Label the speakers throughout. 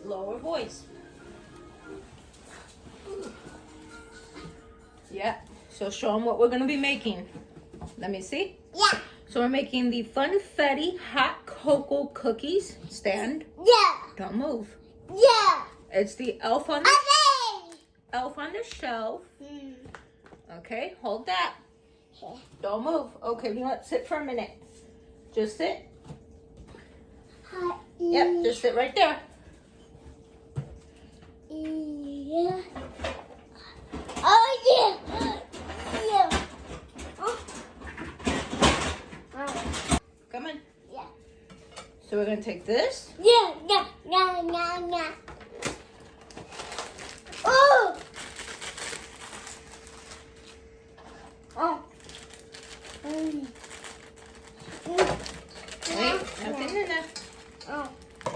Speaker 1: Lower voice. Yeah. So show them what we're going to be making. Let me see.
Speaker 2: Yeah.
Speaker 1: So we're making the Funfetti hot cocoa cookies. Stand.
Speaker 2: Yeah.
Speaker 1: Don't move.
Speaker 2: Yeah.
Speaker 1: It's the elf on the shelf. Okay, hold that. Don't move. Okay, you know what? Sit for a minute. Just sit. Yep, just sit right there.
Speaker 2: Yeah. Oh yeah. Yeah.
Speaker 1: Come on.
Speaker 2: Yeah.
Speaker 1: So we're gonna take this.
Speaker 2: Yeah. Yeah. Yeah. Yeah. Yeah. Oh. Oh.
Speaker 1: Wait, nothing in there.
Speaker 2: Oh.
Speaker 1: I'm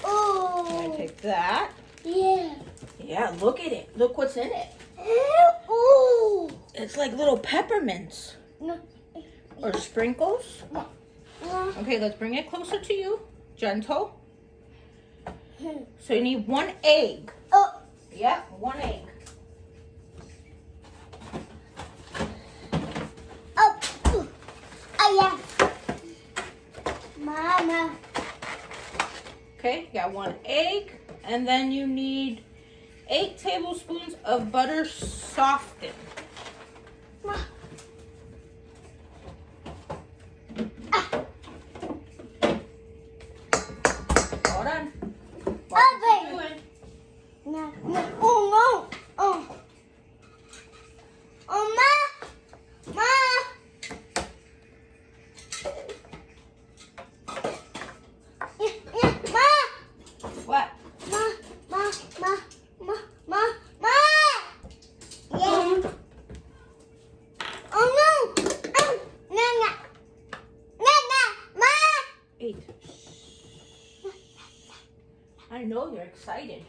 Speaker 2: Oh.
Speaker 1: gonna take that.
Speaker 2: Yeah.
Speaker 1: Yeah, look at it. Look what's in it.
Speaker 2: Oh.
Speaker 1: It's like little peppermints
Speaker 2: No.
Speaker 1: or sprinkles.
Speaker 2: No.
Speaker 1: Okay, let's bring it closer to you. Gentle. So you need 1 egg.
Speaker 2: Oh.
Speaker 1: Yep, 1 egg.
Speaker 2: Oh. Oh yeah. Mama.
Speaker 1: Okay, you got 1 egg. And then you need 8 tablespoons of butter softened. Hold on. What are you doing?
Speaker 2: No. No. Oh no. Oh. Oh ma. Ma. Yeah, yeah, ma.
Speaker 1: What?
Speaker 2: Ma. Ma. Ma. Ma. Ma. Ma. Yeah. Oh no. Oh. No. No. No. No. Ma.
Speaker 1: 8. I know you're excited.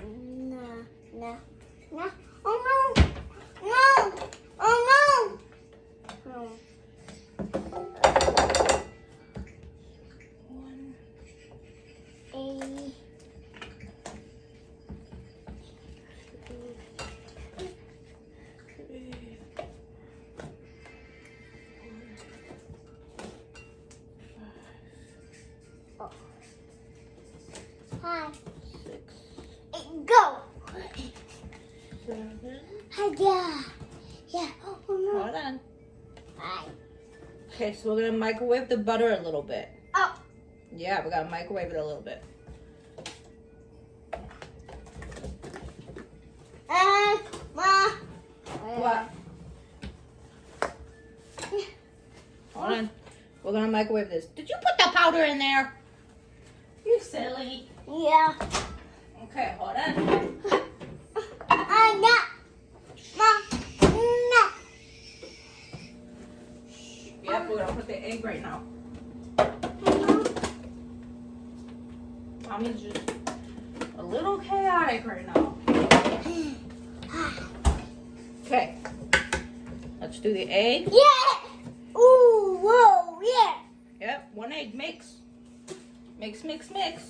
Speaker 2: No. No. No. Oh no. No. Oh no. Oh.
Speaker 1: 1, 3,
Speaker 2: Hi.
Speaker 1: 6,
Speaker 2: Go.
Speaker 1: 7.
Speaker 2: Yeah. Yeah. Oh no.
Speaker 1: Hold on.
Speaker 2: Hi.
Speaker 1: Okay, so we're gonna microwave the butter a little bit.
Speaker 2: Oh.
Speaker 1: Yeah, we gotta microwave it a little bit.
Speaker 2: Ma.
Speaker 1: What? Hold on. We're gonna microwave this. Did you put the powder in there? You silly.
Speaker 2: Yeah.
Speaker 1: Okay, hold on.
Speaker 2: Yeah. Ma. No.
Speaker 1: Yep, we're gonna put the egg right now. Mommy's just a little chaotic right now. Okay. Let's do the egg.
Speaker 2: Yeah. Ooh. Whoa. Yeah.
Speaker 1: Yep, 1 egg. Mix. Mix, mix, mix.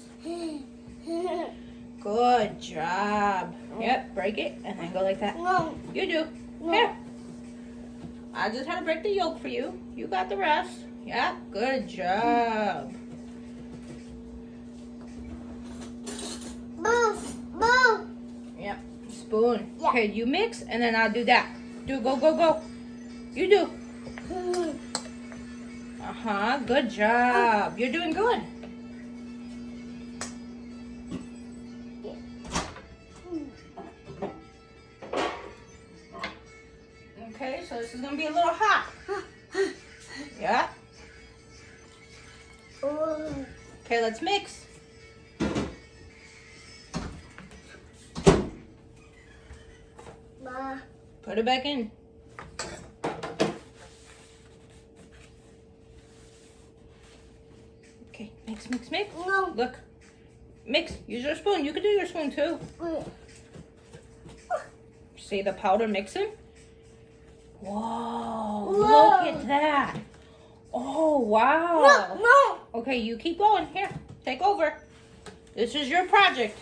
Speaker 1: Good job. Yep, break it and then go like that.
Speaker 2: No.
Speaker 1: You do.
Speaker 2: No.
Speaker 1: Here. I just had to break the yolk for you. You got the rest. Yeah, good job.
Speaker 2: Boo. Boo.
Speaker 1: Yep, spoon.
Speaker 2: Yeah.
Speaker 1: Okay, you mix and then I'll do that. Do, go, go, go. You do. Uh-huh, good job. You're doing good. Okay, so this is gonna be a little hot. Yeah.
Speaker 2: Ooh.
Speaker 1: Okay, let's mix.
Speaker 2: Ma.
Speaker 1: Put it back in. Okay, mix, mix, mix.
Speaker 2: No.
Speaker 1: Look. Mix. Use your spoon. You can do your spoon too. See the powder mixing? Whoa. Look at that. Oh, wow.
Speaker 2: No. No.
Speaker 1: Okay, you keep going. Here. take over. This is your project.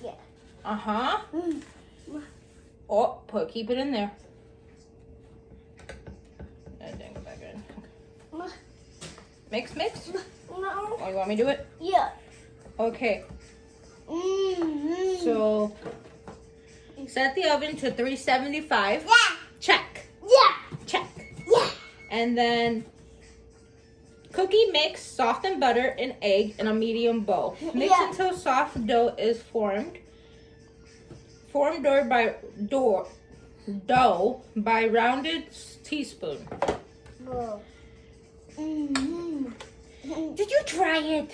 Speaker 2: Yeah.
Speaker 1: Uh-huh. Oh, keep it in there. And then go back in. Okay. Mix.
Speaker 2: No.
Speaker 1: Oh, you want me to do it?
Speaker 2: Yeah.
Speaker 1: Okay. So, set the oven to 375.
Speaker 2: Yeah.
Speaker 1: Check.
Speaker 2: Yeah.
Speaker 1: Check.
Speaker 2: Yeah.
Speaker 1: And then cookie mix, softened butter, and egg in a medium bowl. Mix
Speaker 2: Yeah.
Speaker 1: until soft dough is formed. Form dough by rounded teaspoon.
Speaker 2: Whoa.
Speaker 1: Did you try it?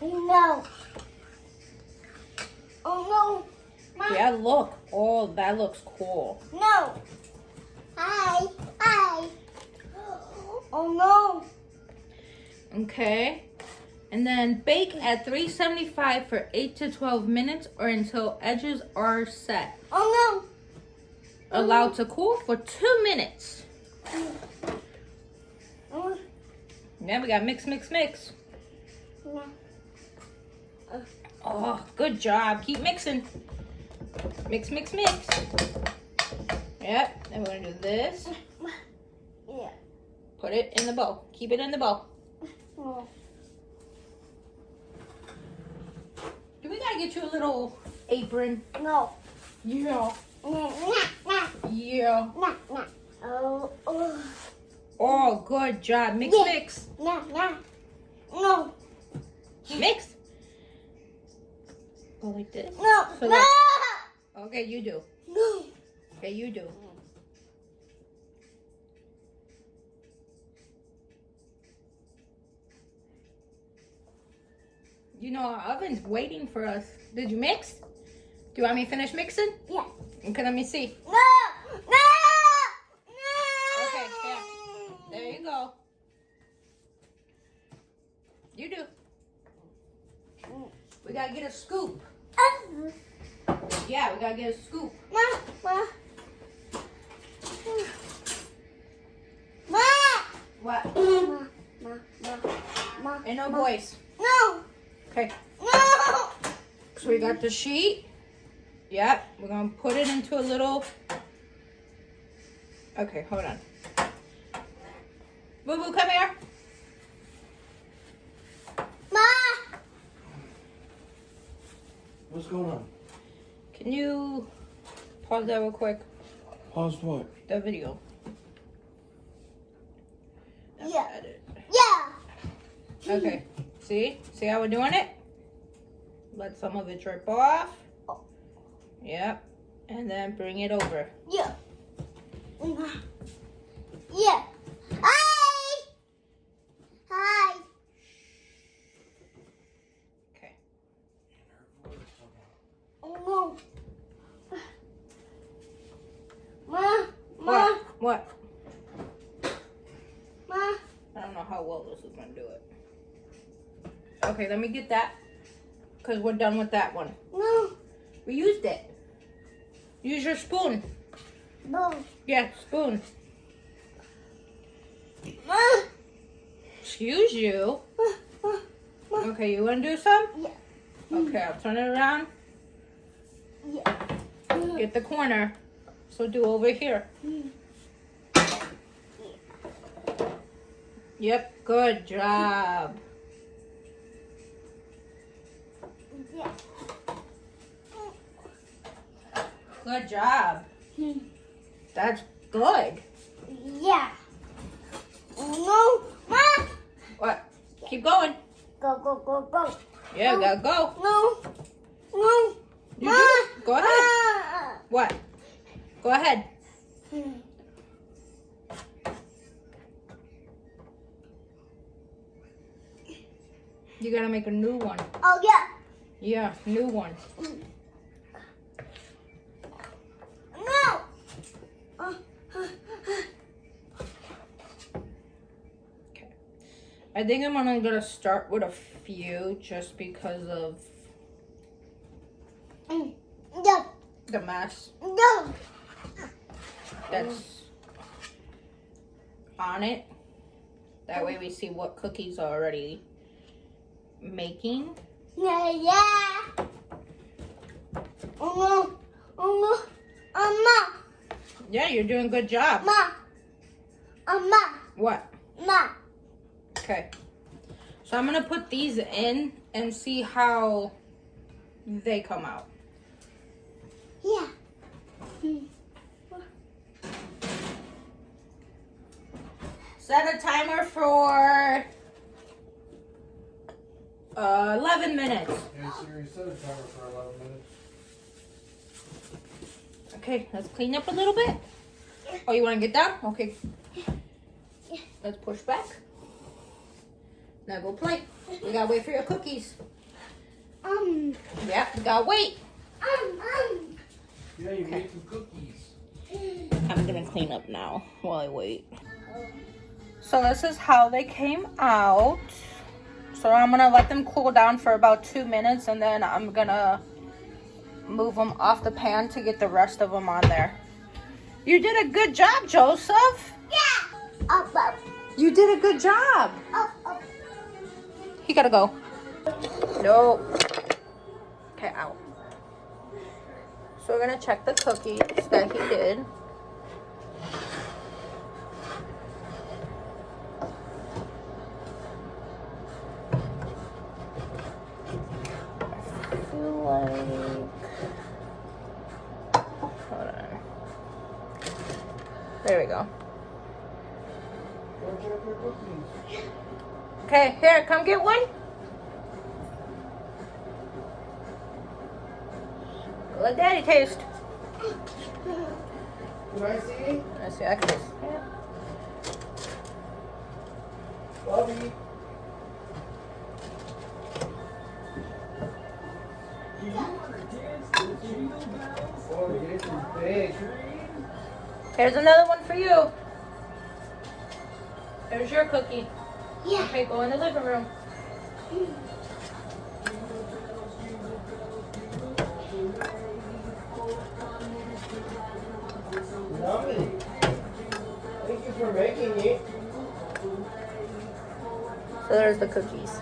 Speaker 2: No. Oh no. Mom.
Speaker 1: Yeah, look. Oh, that looks cool.
Speaker 2: No. Hi. Oh no.
Speaker 1: Okay. And then bake at 375 for 8 to 12 minutes or until edges are set.
Speaker 2: Oh
Speaker 1: Allowed to cool for 2 minutes.
Speaker 2: no.
Speaker 1: Now we got mix.
Speaker 2: Yeah.
Speaker 1: Oh, good job. Keep mixing. Mix. Yep. And we're going to do this.
Speaker 2: Yeah.
Speaker 1: Put it in the bowl. Keep it in the bowl.
Speaker 2: Oh.
Speaker 1: Do we got to get you a little apron?
Speaker 2: No.
Speaker 1: Yeah.
Speaker 2: Nah.
Speaker 1: Yeah.
Speaker 2: Oh.
Speaker 1: Oh, good job. Mix.
Speaker 2: Nah. No.
Speaker 1: Mix. Go like this.
Speaker 2: No.
Speaker 1: So
Speaker 2: No.
Speaker 1: that- Okay, you do.
Speaker 2: No.
Speaker 1: Okay, you do. You know our oven's waiting for us. Did you mix? Do you want me to finish mixing?
Speaker 2: Yeah.
Speaker 1: Okay, let me see.
Speaker 2: No.
Speaker 1: Okay, yeah. There you go. You do. We gotta get a scoop. Yeah, we gotta get a scoop.
Speaker 2: Ma.
Speaker 1: What?
Speaker 2: Ma.
Speaker 1: Ain't no voice.
Speaker 2: No.
Speaker 1: Okay,
Speaker 2: No.
Speaker 1: so we got the sheet. Yep, we're gonna put it into a little. Okay, hold on. Boo Boo, come here.
Speaker 2: Ma.
Speaker 3: What's going on?
Speaker 1: Can you pause that real quick?
Speaker 3: Pause what?
Speaker 1: The video.
Speaker 2: Yeah.
Speaker 1: Edit.
Speaker 2: Yeah.
Speaker 1: Okay. See how we're doing it? Let some of it drip off. Yep. And then bring it over.
Speaker 2: Yeah. Yeah. Hi.
Speaker 1: Okay.
Speaker 2: Oh no. Ma.
Speaker 1: What?
Speaker 2: Ma.
Speaker 1: I don't know how well this is gonna do it. Okay, let me get that. Because we're done with that one.
Speaker 2: No.
Speaker 1: We used it. Use your spoon.
Speaker 2: Boom.
Speaker 1: Yeah, spoon.
Speaker 2: Ma.
Speaker 1: Excuse you. Okay, you want to do some?
Speaker 2: Yeah.
Speaker 1: Okay, I'll turn it around.
Speaker 2: Yeah.
Speaker 1: Get the corner. So do over here. Yep, good job.
Speaker 2: Yeah.
Speaker 1: Good job. That's good.
Speaker 2: Yeah. No. Ma.
Speaker 1: What? Keep going.
Speaker 2: Go.
Speaker 1: Yeah, we gotta go.
Speaker 2: No. No.
Speaker 1: You do. Go ahead.
Speaker 2: Ma.
Speaker 1: What? Go ahead. You gotta make a new one.
Speaker 2: Oh yeah.
Speaker 1: Yeah, new one.
Speaker 2: No.
Speaker 1: Okay. I think I'm only gonna start with a few just because of
Speaker 2: Yeah.
Speaker 1: the mess
Speaker 2: No.
Speaker 1: that's on it. That way we see what cookies are already making.
Speaker 2: Yeah. Oh no. Oh no. Mama.
Speaker 1: Yeah, you're doing a good job.
Speaker 2: Ma. Mama.
Speaker 1: What?
Speaker 2: Ma.
Speaker 1: Okay. So I'm going to put these in and see how they come out.
Speaker 2: Yeah.
Speaker 1: Set a timer for 11 minutes.
Speaker 3: Hey Siri, set a timer for 11 minutes.
Speaker 1: Okay, let's clean up a little bit. Oh, you want to get down? Okay. Let's push back. Now go play. We gotta wait for your cookies. Yeah, we gotta wait.
Speaker 3: Yeah, you made some cookies.
Speaker 1: I'm gonna clean up now while I wait. So this is how they came out. So I'm gonna let them cool down for about 2 minutes, and then I'm gonna move them off the pan to get the rest of them on there. You did a good job, Joseph.
Speaker 2: Yeah. Up, up.
Speaker 1: You did a good job.
Speaker 2: Up, up.
Speaker 1: He gotta go. No. Okay, out. So we're gonna check the cookies that he did. I feel like... Hold on. There we go.
Speaker 3: Go check your cookies.
Speaker 1: Okay, here, come get one. Let Daddy taste.
Speaker 3: Can I see?
Speaker 1: Let's see, I can taste. Yeah.
Speaker 3: Bobby. Oh, this is big.
Speaker 1: Here's another one for you. There's your cookie.
Speaker 2: Yeah.
Speaker 1: Okay, go in the living room.
Speaker 3: Lovely. Thank you for making it.
Speaker 1: So there's the cookies.